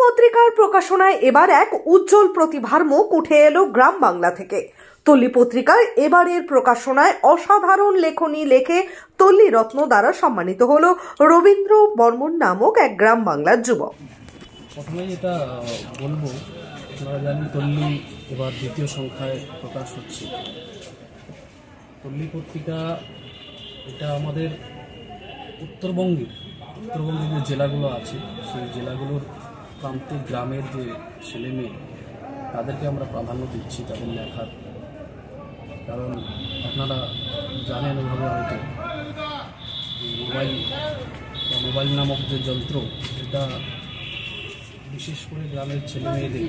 পত্রিকার প্রকাশনায় এবার এক উজ্জ্বল প্রতিভার মুখ উঠে এলো গ্রাম বাংলা থেকে। তল্লী পত্রিকার এবারের প্রকাশনায় অসাধারণ লেখনী লেখে তল্লী রত্ন দ্বারা সম্মানিত হলো রবীন্দ্র বর্মন নামক এক গ্রাম বাংলার যুবক। প্রথমেই এটা বলবো, আপনারা জানেন তল্লী এবার দ্বিতীয় সংখ্যায় প্রকাশ হচ্ছে। তল্লী পত্রিকা এটা আমাদের উত্তরবঙ্গের যে জেলাগুলো আছে সেই জেলাগুলোর প্রান্তিক গ্রামের যে ছেলে মেয়ে তাদেরকে আমরা প্রাধান্য দিচ্ছি তাদের লেখার। কারণ আপনারা জানেন ওইভাবে হয়তো মোবাইল নামক যে যন্ত্র, এটা বিশেষ করে গ্রামের ছেলে মেয়েদের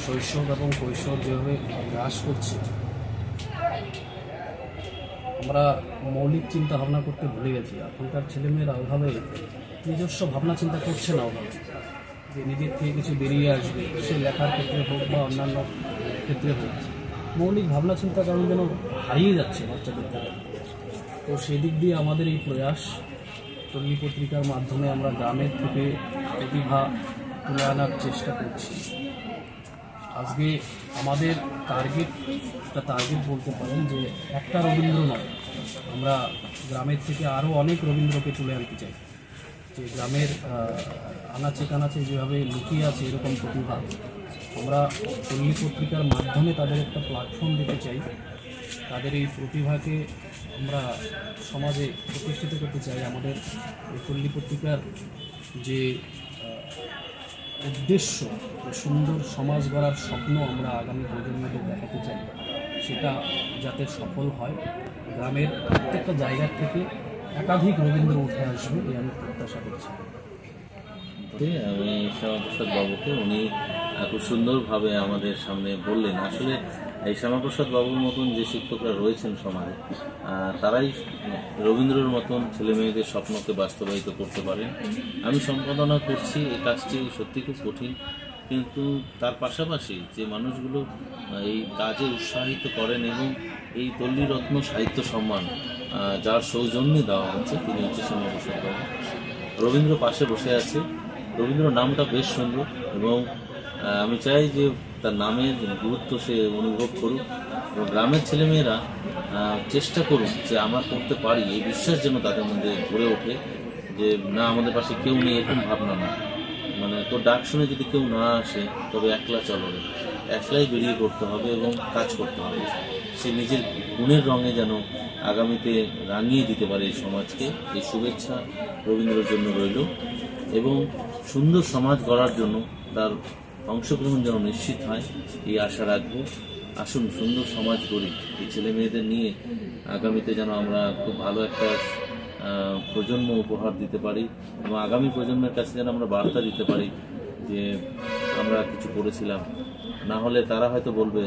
শৈশব এবং কৈশোর যেভাবে গ্রাস করছে, আমরা মৌলিক চিন্তা ভাবনা করতে ভুলে গেছি। এখনকার ছেলেমেয়েরা ওভাবে নিজস্ব ভাবনা চিন্তা করছে না, ওভাবে যে নিজের থেকে কিছু বেরিয়ে আসবে, সে লেখার ক্ষেত্রে হোক বা অন্যান্য ক্ষেত্রে হোক, মৌলিক ভাবনা চিন্তা কারণ যেন হারিয়ে যাচ্ছে বাচ্চাদের থেকে। তো সেই দিক দিয়ে আমাদের এই প্রয়াস, তল্লী পত্রিকার মাধ্যমে আমরা গ্রামের থেকে প্রতিভা তুলে আনার চেষ্টা করছি। আজকে আমাদের টার্গেট বলতে পারেন যে একটা রবীন্দ্র নয়, আমরা গ্রামের থেকে আরও অনেক রবীন্দ্রকে তুলে আনতে চাই। যে গ্রামের আনাচে কানাচে যেভাবে লুকিয়ে আছে এরকম প্রতিভা, আমরা তল্লী পত্রিকার মাধ্যমে তাদের একটা প্ল্যাটফর্ম দিতে চাই। তাদের এই প্রতিভাকে আমরা সমাজে প্রতিষ্ঠিত করতে চাই। আমাদের এই তল্লী পত্রিকার যে উদ্দেশ্য, সুন্দর সমাজ গড়ার স্বপ্ন আমরা আগামী প্রজন্মকে দেখাতে চাই, সেটা যাতে সফল হয়। গ্রামের প্রত্যেকটা জায়গা থেকে একাধিক রবীন্দ্র উঠে আসবে এই আমি প্রত্যাশা করছি। আমি শ্যামাপ্রসাদ বাবুকে, উনি খুব সুন্দরভাবে আমাদের সামনে বললেন। আসলে এই শ্যামাপ্রসাদ বাবুর মতন যে শিক্ষকরা রয়েছেন সমাজে, তারাই রবীন্দ্রর মতন ছেলে মেয়েদের স্বপ্নকে বাস্তবায়িত করতে পারেন। আমি সম্পাদনা করছি, এই কাজটি সত্যি খুব কঠিন, কিন্তু তার পাশাপাশি যে মানুষগুলো এই কাজে উৎসাহিত করেন এবং এই তল্লী রত্ন সাহিত্য সম্মান যার সৌজন্যে দেওয়া হচ্ছে, তিনি হচ্ছে শ্যামাপ্রসাদ বাবু। রবীন্দ্র পাশে বসে আছে। রবীন্দ্র নামটা বেশ সুন্দর এবং আমি চাই যে তার নামের গুরুত্ব সে অনুভব করুক এবং গ্রামের ছেলেমেয়েরা চেষ্টা করুক যে আমরা করতে পারি, এই বিশ্বাস যেন তাদের মধ্যে গড়ে ওঠে যে না, আমাদের পাশে কেউ নেই এরকম ভাবনা না। মানে তোর ডাক শুনে যদি কেউ না আসে তবে একলা চলো, একলাই বেরিয়ে পড়তে হবে এবং কাজ করতে হবে। সে নিজের গুণের রঙে যেন আগামীতে রাঙিয়ে দিতে পারে এই সমাজকে। এই শুভেচ্ছা রবীন্দ্রের জন্য রইল এবং সুন্দর সমাজ গড়ার জন্য তার অংশগ্রহণ যেন নিশ্চিত হয়, এই আশা রাখবো। আসুন সুন্দর সমাজ গড়ি, এই ছেলে মেয়েদের নিয়ে আগামীতে যেন আমরা খুব ভালো একটা প্রজন্ম উপহার দিতে পারি এবং আগামী প্রজন্মের কাছে যেন আমরা বার্তা দিতে পারি যে আমরা কিছু করেছিলাম। না হলে তারা হয়তো বলবে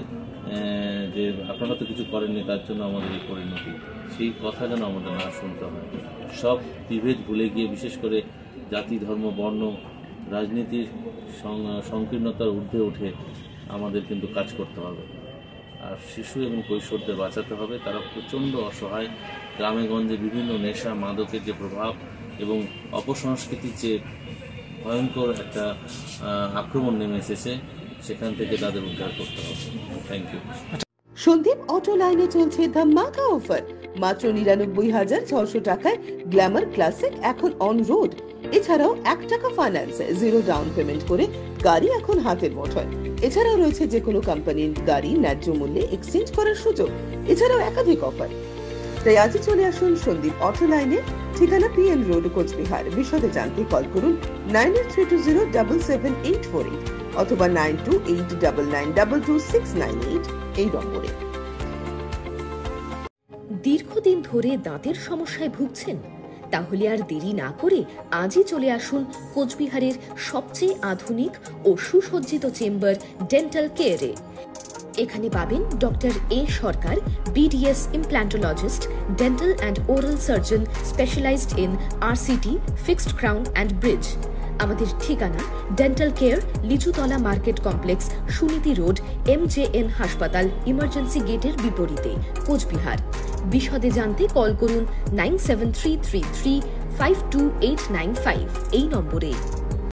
যে আপনারা তো কিছু করেননি, তার জন্য আমাদের এই পরিণতি। সেই কথা যেন আমাদের না শুনতে হয়। সব বিভেদ ভুলে গিয়ে, বিশেষ করে জাতি, ধর্ম, বর্ণ, রাজনীতির সংকীর্ণতার ঊর্ধ্বে উঠে আমাদের কিন্তু কাজ করতে হবে। আর শিশু এবং কৈশোরদের বাঁচাতে হবে। তারা প্রচণ্ড অসহায়। গ্রামে গঞ্জে বিভিন্ন নেশা, মাদকের যে প্রভাব এবং অপসংস্কৃতির যে ভয়ঙ্কর একটা আক্রমণ নেমে এসেছে, সেখান থেকে তাদের উদ্ধার করতে হবে। Thank you. সন্দীপ অটো লাইনে চলছে ধামাকা অফার। মাত্র ৯৯,৬০০ টাকায় গ্ল্যামার ক্লাসিক এখন অন রোড। এছাড়াও ১ টাকা ফাইন্যান্স, 0 ডাউন পেমেন্ট করে গাড়ি এখন হাতের মুঠোয়। এছাড়াও রয়েছে যে কোনো কোম্পানির গাড়ি ন্যায্য মূল্যে এক্সচেঞ্জ করার সুযোগ। এছাড়াও একাধিক অফার। তাই আজই চলে আসুন সন্দীপ অটো লাইনে, ঠিকানা পিএন রোড, কোচবিহার। বিশদে জানতে কল করুন 9832077848 অথবা 9289922698 এই নম্বরে। দীর্ঘদিন ধরে দাঁতের সমস্যায় ভুগছেন? তাহলে আর দেরি না করে আজই চলে আসুন কোচবিহারের সবচেয়ে আধুনিক ও সুসজ্জিত চেম্বার ডেন্টাল কেয়ারে। এখানে পাবেন doctor A Sarkar, BDS implantologist, dental and oral surgeon specialized in RCT, fixed crown and bridge. আমাদের ঠিকানা dental care, Lichutala market complex, Suniti road, MJN হাসপাতাল, ইমার্জেন্সি গেটের বিপরীতে, কোচবিহার। বিশদে জানতে কল করুন 9733352895 এই নম্বরে।